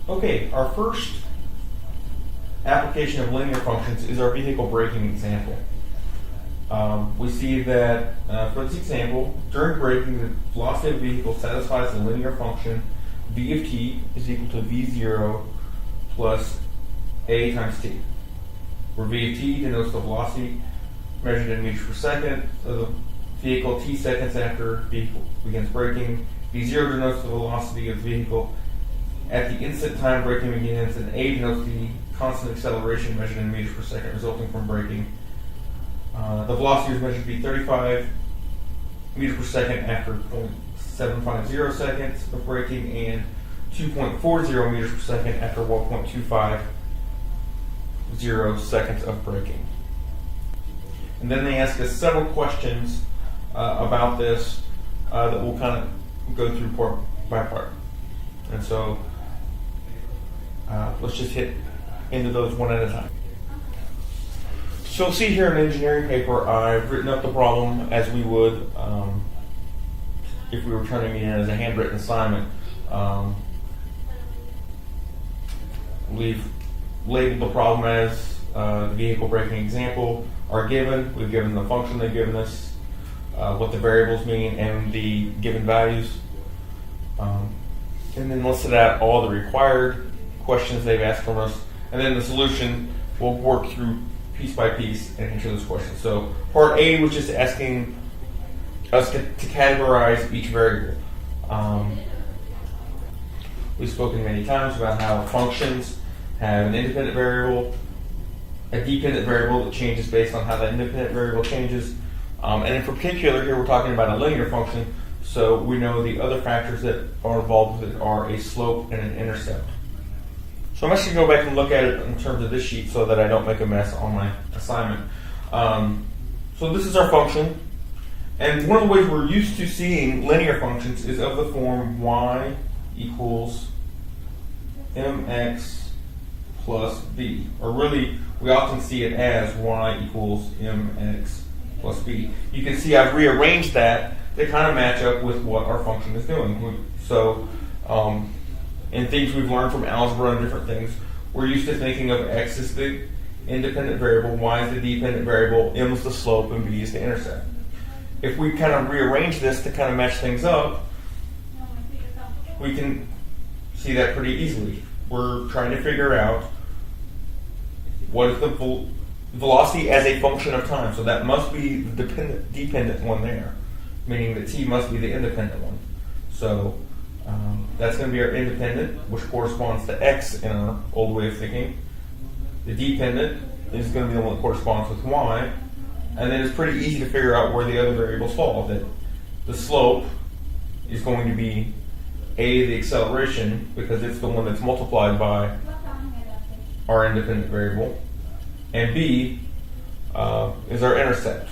Okay, our first application of linear functions is our vehicle braking example. We see that for this example, during braking, the velocity of the vehicle satisfies the linear function v of t is equal to v0 plus a times t, where v of t denotes the velocity measured in meters per second of the vehicle t seconds after the vehicle begins braking. v0 denotes the velocity of the vehicle at the instant time braking begins, and a denotes the constant acceleration measured in meters per second resulting from braking. The velocity is measured to be 35 meters per second after 0.750 seconds of braking and 2.40 meters per second after 1.250 seconds of braking. And then they ask us several questions about this that we'll kind of go through part by part. And so let's just hit into those one at a time. So you'll see here in an engineering paper, I've written up the problem as we would if we were turning it in as a handwritten assignment. We've labeled the problem as the vehicle braking example are given. We've given the function they've given us, what the variables mean, and the given values. And then listed out all the required questions they've asked from us. And then the solution, we'll work through piece by piece and answer those questions. So part A was just asking us to categorize each variable. We've spoken many times about how functions have an independent variable, a dependent variable that changes based on how that independent variable changes. And in particular, here we're talking about a linear function, so we know the other factors that are involved with it are a slope and an intercept. So I'm actually going to go back and look at it in terms of this sheet so that I don't make a mess on my assignment. So this is our function. And one of the ways we're used to seeing linear functions is of the form y equals mx plus b. Or really, we often see it as y equals mx plus b. You can see I've rearranged that to kind of match up with what our function is doing. So in things we've learned from algebra and different things, we're used to thinking of x as the independent variable, y is the dependent variable, m is the slope, and b is the intercept. If we kind of rearrange this to kind of match things up, we can see that pretty easily. We're trying to figure out what is the velocity as a function of time. So that must be the dependent one there, meaning that t must be the independent one. So that's going to be our independent, which corresponds to x in our old way of thinking. The dependent is going to be the one that corresponds with y. And then it's pretty easy to figure out where the other variables fall. That the slope is going to be a, the acceleration, because it's the one that's multiplied by our independent variable. And b is our intercept.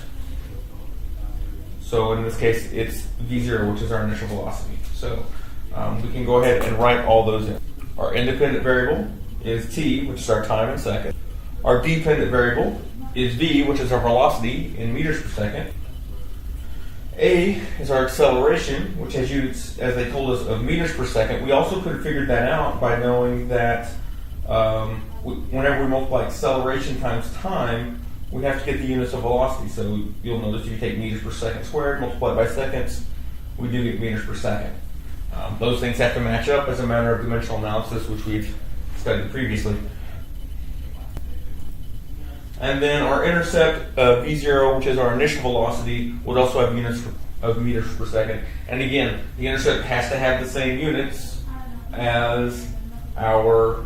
So in this case, it's v0, which is our initial velocity. So we can go ahead and write all those in. Our independent variable is t, which is our time in seconds. Our dependent variable is v, which is our velocity in meters per second. A is our acceleration, which has units, as they told us, of meters per second. We also could have figured that out by knowing that whenever we multiply acceleration times time, we have to get the units of velocity. So you'll notice if you take meters per second squared, multiplied by seconds, we do get meters per second. Those things have to match up as a matter of dimensional analysis, which we've studied previously. And then our intercept, v0, which is our initial velocity, would also have units of meters per second. And again, the intercept has to have the same units as our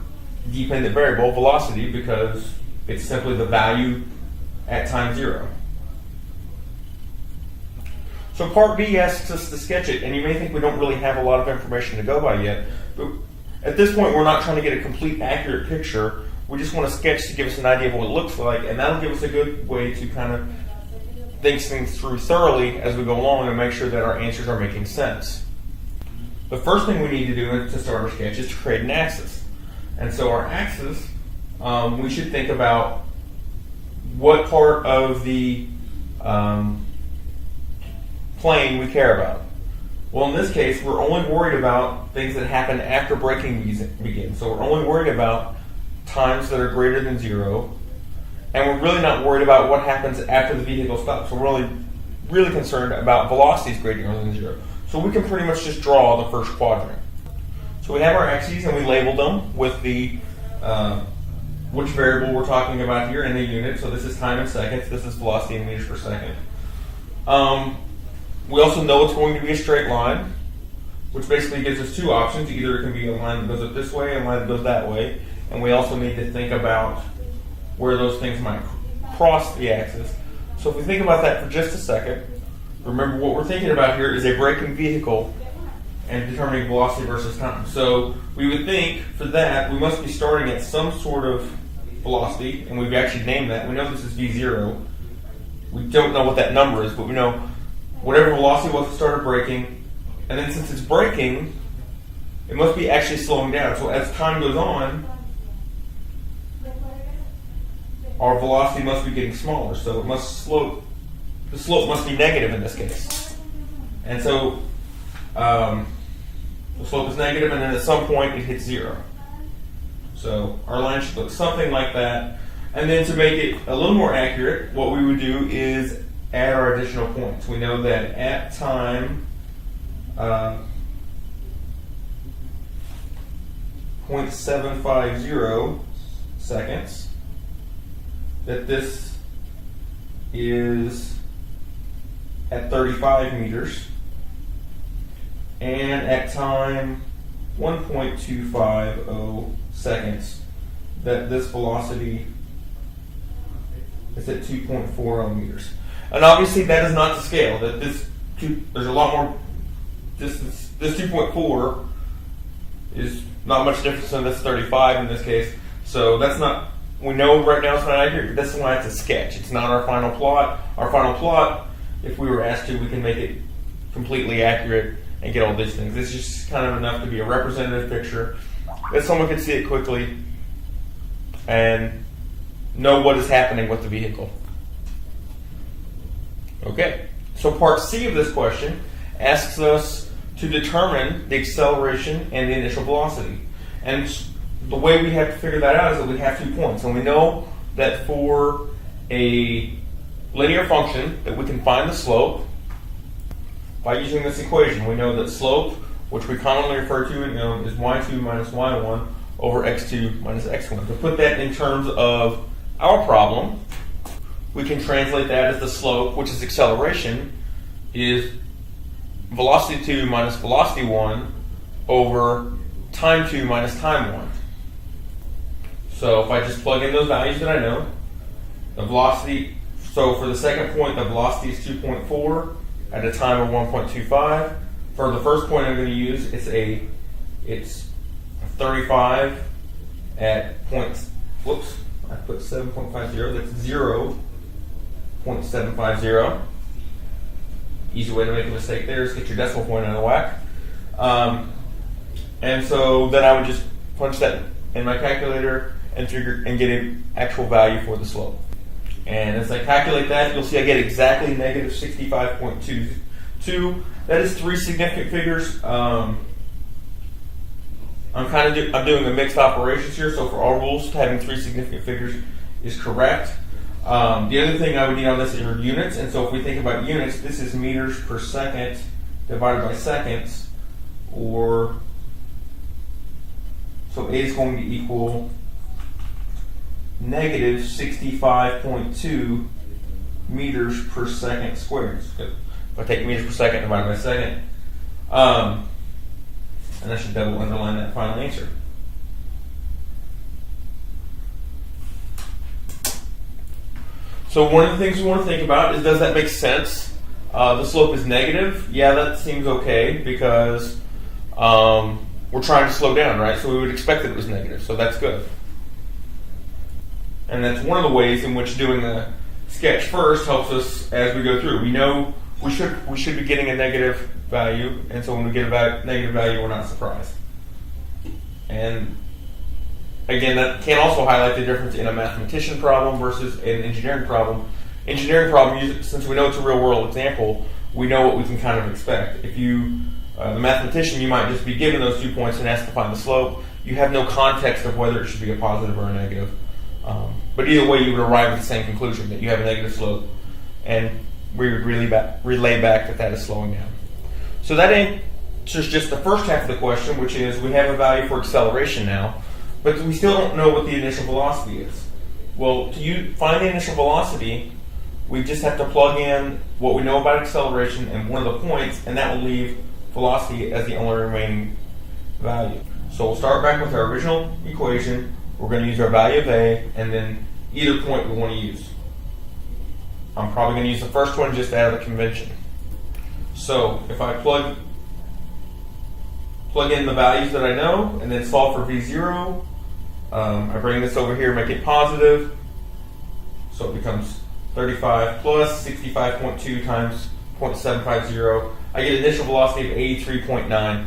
dependent variable, velocity, because it's simply the value at time 0. So part B asks us to sketch it, and you may think we don't really have a lot of information to go by yet, but at this point we're not trying to get a complete accurate picture. We just want a sketch to give us an idea of what it looks like, and that'll give us a good way to kind of think things through thoroughly as we go along and make sure that our answers are making sense. The first thing we need to do to start our sketch is to create an axis. And so our axis, we should think about what part of the plane we care about. Well, in this case, we're only worried about things that happen after braking begins. So we're only worried about times that are greater than 0, and we're really not worried about what happens after the vehicle stops. So we're only really concerned about velocities greater than 0. So we can pretty much just draw the first quadrant. So we have our axes, and we labeled them with the which variable we're talking about here in the unit. So this is time in seconds. This is velocity in meters per second. We also know it's going to be a straight line, which basically gives us two options. Either it can be a line that goes up this way and a line that goes that way. And we also need to think about where those things might cross the axis. So if we think about that for just a second, remember what we're thinking about here is a braking vehicle and determining velocity versus time. So we would think for that we must be starting at some sort of velocity, and we've actually named that. We know this is v0. We don't know what that number is, but we know whatever velocity was it started braking, and then since it's braking, it must be actually slowing down. So as time goes on, our velocity must be getting smaller. So it must slope. The slope must be negative in this case, and so the slope is negative, and then at some point it hits 0. So our line should look something like that. And then to make it a little more accurate, what we would do is add our additional points. We know that at time 0.750 seconds, that this is at 35 meters, and at time 1.250 seconds, that this velocity is at 2.40 meters. And obviously that is not to scale. That there's a lot more distance. This 2.4 is not much difference than this 35 in this case. So that's not, we know right now it's not accurate. That's why it's a sketch. It's not our final plot. Our final plot, if we were asked to, we can make it completely accurate and get all these things. It's just kind of enough to be a representative picture that someone can see it quickly and know what is happening with the vehicle. Okay, so part C of this question asks us to determine the acceleration and the initial velocity. And the way we have to figure that out is that we have 2 points. And we know that for a linear function that we can find the slope by using this equation. We know that slope, which we commonly refer to is y2 minus y1 over x2 minus x1. To put that in terms of our problem, we can translate that as the slope, which is acceleration, is velocity 2 minus velocity 1 over time 2 minus time 1. So if I just plug in those values that I know, the velocity, so for the second point, the velocity is 2.4 at a time of 1.25. For the first point I'm going to use, it's 35 at points. Whoops, I put 7.50. That's 0.750. Easy way to make a mistake there is get your decimal point out of whack. And so then I would just punch that in my calculator and figure and get an actual value for the slope. And as I calculate that, you'll see I get exactly negative 65.22. That is 3 significant figures. I'm doing a mixed operations here, so for all rules, having 3 significant figures is correct. The other thing I would need on this are units, and so if we think about units, this is meters per second divided by seconds, so A is going to equal negative 65.2 meters per second squared. If I take meters per second divided by second, and I should double underline that final answer. So one of the things we want to think about is, does that make sense? The slope is negative. Yeah, that seems okay because we're trying to slow down, right? So we would expect that it was negative, so that's good. And that's one of the ways in which doing the sketch first helps us as we go through. We know we should be getting a negative value, and so when we get a negative value, we're not surprised. And again, that can also highlight the difference in a mathematician problem versus an engineering problem. Engineering problem, since we know it's a real world example, we know what we can kind of expect. If you The mathematician, you might just be given those 2 points and asked to find the slope. You have no context of whether it should be a positive or a negative. But either way, you would arrive at the same conclusion, that you have a negative slope. And we would relay back that that is slowing down. So that answers just the first half of the question, which is we have a value for acceleration now, but we still don't know what the initial velocity is. Well, to find the initial velocity, we just have to plug in what we know about acceleration and one of the points, and that will leave velocity as the only remaining value. So we'll start back with our original equation. We're going to use our value of A, and then either point we want to use. I'm probably going to use the first one just out of the convention. So if I plug in the values that I know, and then solve for V0, I bring this over here, make it positive, so it becomes 35 plus 65.2 times 0.750. I get initial velocity of 83.9.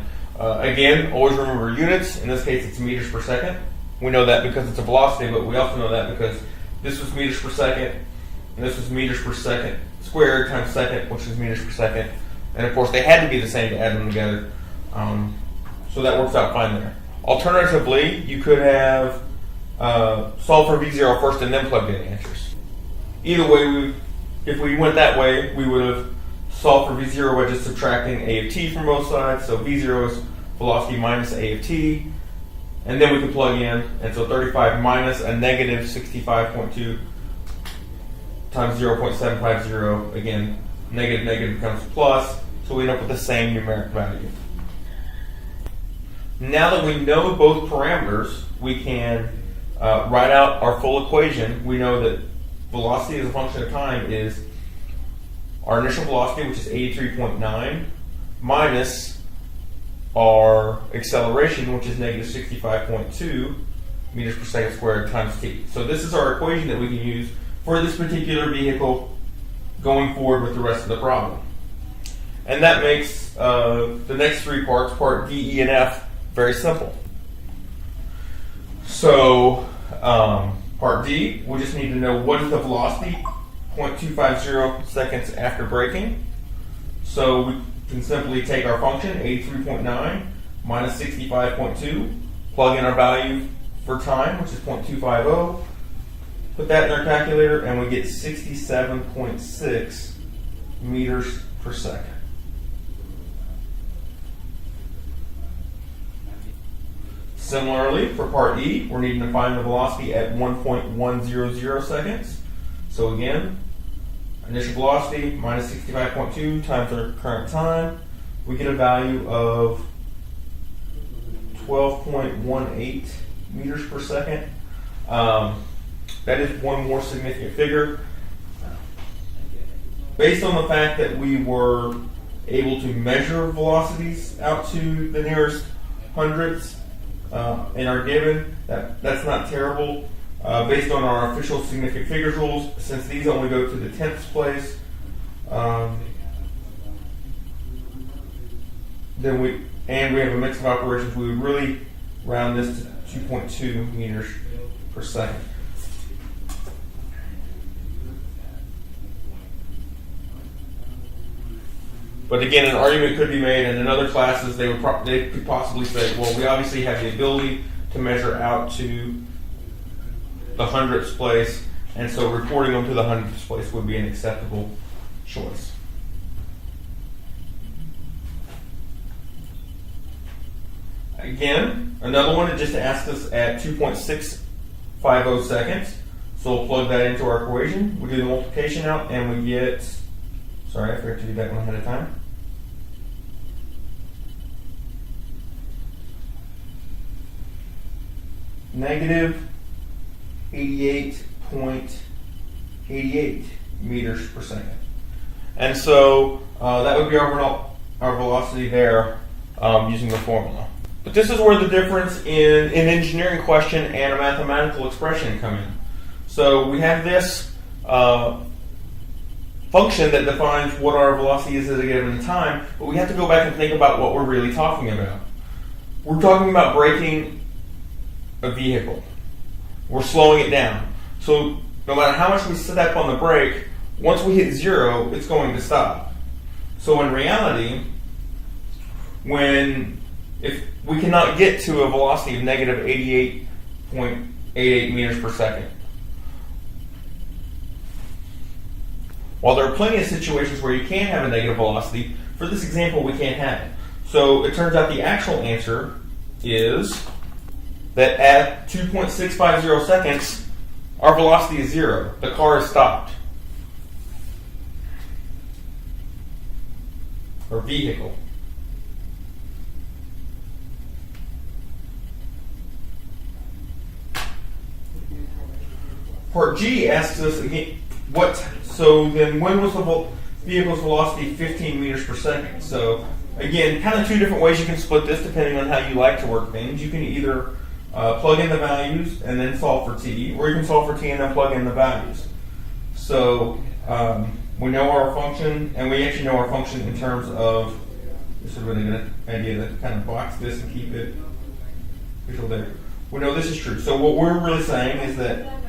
Again, always remember units. In this case, it's meters per second. We know that because it's a velocity, but we also know that because this was meters per second, and this was meters per second squared times second, which is meters per second. And of course, they had to be the same to add them together. So that works out fine there. Alternatively, you could have solved for V0 first and then plugged in answers. Either way, if we went that way, we would have solved for V0 by just subtracting A of t from both sides. So V0 is velocity minus A of t. And then we can plug in, and so 35 minus a negative 65.2 times 0.750. Again, negative becomes plus, so we end up with the same numeric value. Now that we know both parameters, we can write out our full equation. We know that velocity as a function of time is our initial velocity, which is 83.9, minus our acceleration, which is negative 65.2 meters per second squared times t. So this is our equation that we can use for this particular vehicle going forward with the rest of the problem. And that makes the next three parts, part D, E, and F, very simple. So part D, we just need to know what is the velocity, 0.250 seconds after braking. So we can simply take our function, 83.9 minus 65.2, plug in our value for time, which is 0.250, put that in our calculator, and we get 67.6 meters per second. Similarly, for part E, we're needing to find the velocity at 1.100 seconds. So again, initial velocity minus 65.2 times our current time, we get a value of 12.18 meters per second. That is one more significant figure. Based on the fact that we were able to measure velocities out to the nearest hundredths in our given, that's not terrible. Based on our official significant figures rules, since these only go to the tenths place, then we have a mix of operations, we would really round this to 2.2 meters per second. But again, an argument could be made, and in other classes they could possibly say, well, we obviously have the ability to measure out to the hundredths place, and so reporting them to the hundredths place would be an acceptable choice. Again, another one, it just asked us at 2.650 seconds, so we'll plug that into our equation. We do the multiplication out, and we get, sorry, I forgot to do that one ahead of time. Negative 88.88 meters per second. And so that would be our velocity there using the formula. But this is where the difference in an engineering question and a mathematical expression come in. So we have this function that defines what our velocity is at a given time, but we have to go back and think about what we're really talking about. We're talking about braking a vehicle. We're slowing it down. So no matter how much we step on the brake, once we hit zero, it's going to stop. So in reality, if we cannot get to a velocity of negative 88.88 meters per second. While there are plenty of situations where you can have a negative velocity, for this example we can't have it. So it turns out the actual answer is that at 2.650 seconds, our velocity is 0. The car is stopped. Or vehicle. Part G asks us again, so then when was the vehicle's velocity 15 meters per second? So again, kind of two different ways you can split this depending on how you like to work things. You can either plug in the values and then solve for t, or you can solve for t and then plug in the values. So we know our function, and we actually know our function in terms of, this is really a good idea to kind of box this and keep it visual there. We know this is true. So what we're really saying is that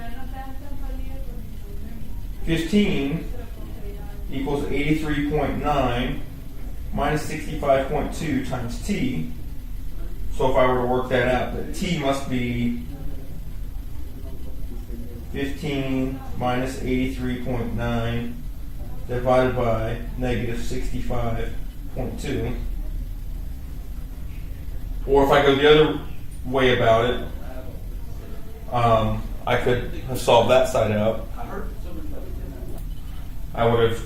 15 equals 83.9 minus 65.2 times t. So if I were to work that out, that t must be 15 minus 83.9 divided by negative 65.2. Or if I go the other way about it, I could have solved that side out. I would have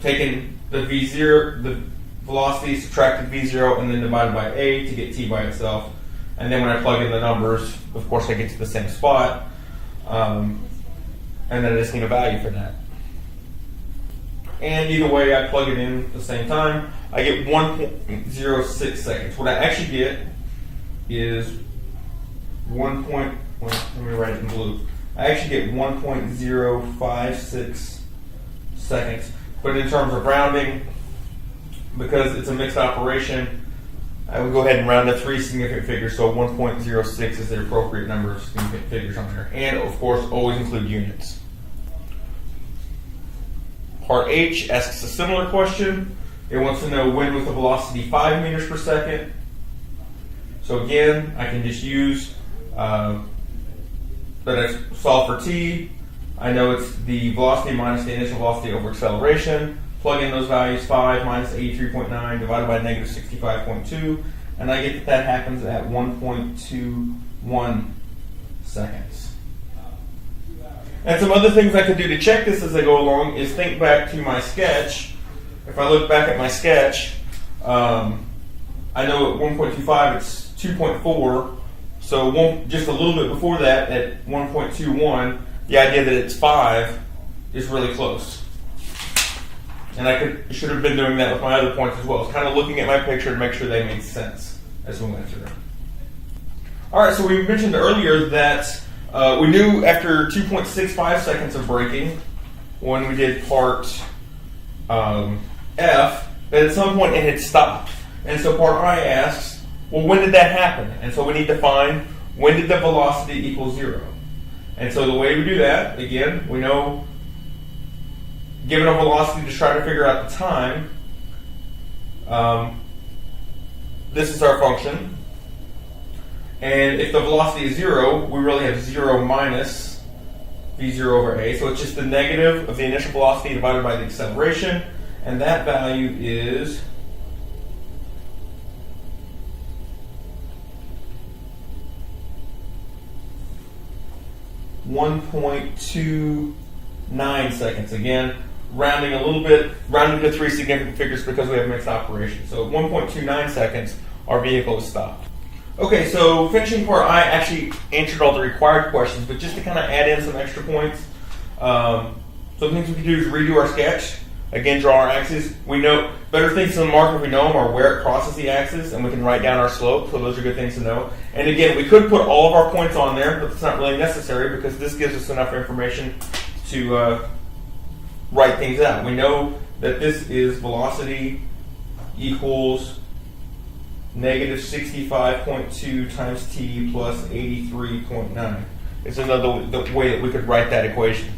taken the v0, the velocity, subtracted v0, and then divided by a to get t by itself. And then when I plug in the numbers, of course I get to the same spot. And then I just need a value for that. And either way, I plug it in at the same time. I get 1.06 seconds. What I actually get is let me write it in blue. I actually get 1.056 seconds. But in terms of rounding, because it's a mixed operation, I would go ahead and round to 3 significant figures, so 1.06 is the appropriate number of significant figures on there. And of course, always include units. Part H asks a similar question. It wants to know when with a velocity 5 meters per second. So again, I can just use that I solve for t. I know it's the velocity minus the initial velocity over acceleration. Plug in those values, 5 minus 83.9 divided by negative 65.2, and I get that happens at 1.21 seconds. And some other things I could do to check this as I go along is think back to my sketch. If I look back at my sketch, I know at 1.25 it's 2.4, so just a little bit before that at 1.21, the idea that it's 5 is really close. And I should have been doing that with my other points as well. It's kind of looking at my picture to make sure they made sense as we went through. All right, so we mentioned earlier that we knew after 2.65 seconds of braking, when we did part F, that at some point it had stopped. And so part I asks, well, when did that happen? And so we need to find when did the velocity equal 0. And so the way we do that, again, we know given a velocity to try to figure out the time, this is our function. And if the velocity is 0, we really have 0 minus v0 over a. So it's just the negative of the initial velocity divided by the acceleration. And that value is 1.29 seconds. Again, rounding a little bit, rounding to 3 significant figures because we have mixed operations. So 1.29 seconds, our vehicle is stopped. Okay, so finishing part I actually answered all the required questions, but just to kind of add in some extra points, some things we can do is redo our sketch. Again, draw our axes. We know better things than the marker, if we know them, are where it crosses the axis, and we can write down our slope, so those are good things to know. And again, we could put all of our points on there, but it's not really necessary because this gives us enough information to write things out. We know that this is velocity equals negative 65.2 times t plus 83.9. It's another way that we could write that equation.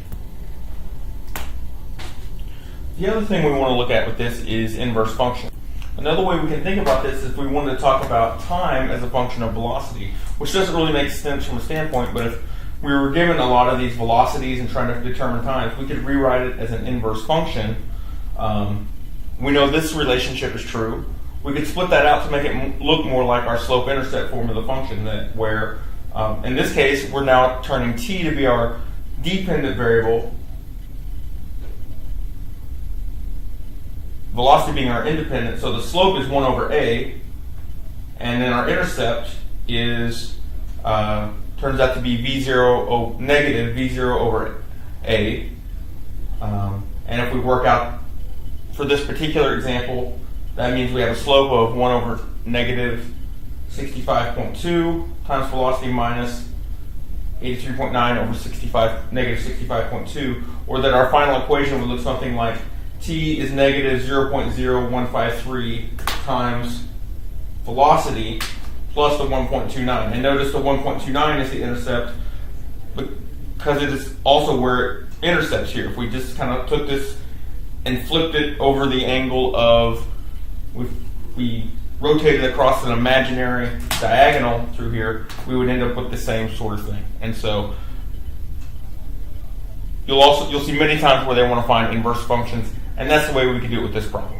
The other thing we want to look at with this is inverse function. Another way we can think about this is if we wanted to talk about time as a function of velocity, which doesn't really make sense from a standpoint, but if we were given a lot of these velocities and trying to determine times, we could rewrite it as an inverse function. We know this relationship is true. We could split that out to make it look more like our slope-intercept form of the function, that where, in this case, we're now turning t to be our dependent variable, velocity being our independent, so the slope is 1 over a, and then our intercept is turns out to be v0 negative v0 over a. And if we work out for this particular example, that means we have a slope of 1 over negative 65.2 times velocity minus 83.9 over negative 65.2, or that our final equation would look something like t is negative 0.0153 times velocity plus the 1.29. And notice the 1.29 is the intercept because it is also where it intercepts here. If we just kind of took this and flipped it over the angle of, we rotated across an imaginary diagonal through here, we would end up with the same sort of thing. And so you'll see many times where they want to find inverse functions, and that's the way we can do it with this problem.